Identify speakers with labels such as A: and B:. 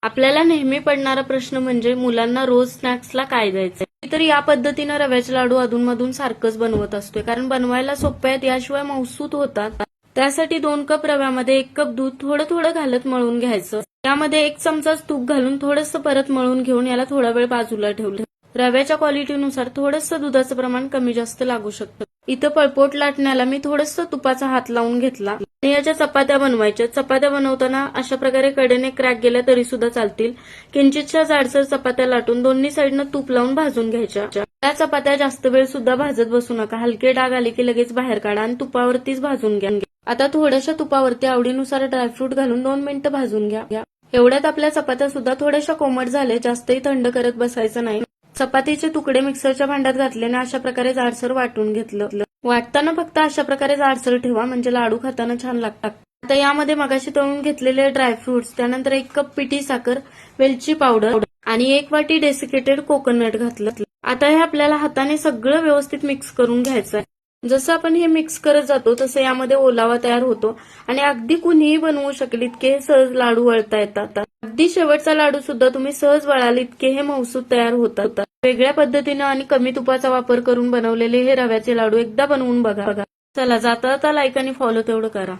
A: आपल्याला नेहमी पडणारा प्रश्न म्हणजे मुलांना रोज स्नॅक्सला काय द्यायचं. तर या पद्धतीनं रव्याचे लाडू अधूनमधून सारखंच बनवत असतोय, कारण बनवायला सोपे आहेत, याशिवाय मौसूत होतात. त्यासाठी 2 कप रव्यामध्ये 1 कप दूध थोडं थोडं घालत मळून घ्यायचं. त्यामध्ये 1 चमचा तूप घालून थोडंसं परत मळून घेऊन याला थोडा वेळ बाजूला ठेवलं. रव्याच्या क्वालिटीनुसार थोडंसं दुधाचं प्रमाण कमी जास्त लागू शकतं. इथं पळपोट लाटण्याला मी थोडंसं तुपाचा हात लावून घेतला आणि याच्या चपात्या बनवायच्या. चपात्या बनवताना अशा प्रकारे कडेने क्रॅक गेल्या तरी सुद्धा चालतील. किंचितशा जाडसर चपात्या लाटून दोन्ही साईडनं तूप लावून भाजून घ्यायच्या. त्या चपात्या जास्त वेळ सुद्धा भाजत बसू नका. हलके डाग आले की लगेच बाहेर काढा आणि तुपावरतीच भाजून घ्या. आता थोड्याशा तुपावरती आवडीनुसार ड्रायफ्रूट घालून 2 मिनिटं भाजून घ्या. एवढ्यात आपल्या चपात्या सुद्धा थोड्याशा कोमट झाल्या, जास्तही थंड करत बसायचं नाही. चपातीचे तुकडे मिक्सरच्या भांड्यात घातल्याने अशा प्रकारे जाडसर वाटून घेतलं. वाटताना फक्त अशा प्रकारे जाडसर ठेवा, म्हणजे लाडू खाताना छान लागतात. आता यामध्ये मगाशी तळून घेतलेले ड्रायफ्रुट्स, त्यानंतर 1 कप पिठी साखर, वेलची पावडर आणि 1 वाटी डेसिकेटेड कोकोनट घातलं. आता हे आपल्याला हाताने सगळं व्यवस्थित मिक्स करून घ्यायचं आहे. जसं आपण हे मिक्स करत जातो तसं यामध्ये ओलावा तयार होतो आणि अगदी कुणीही बनवू शकेल इतके हे सहज लाडू वळता येतात. अगदी शेवटचा लाडू सुद्धा तुम्ही सहज वळाल इतके हे मौसूद तयार होतात. वेगळ्या पद्धतीनं आणि कमी तुपाचा वापर करून बनवलेले हे रव्याचे लाडू एकदा बनवून बघा. चला, जाता जाता लाईक आणि फॉलो तेवढं करा.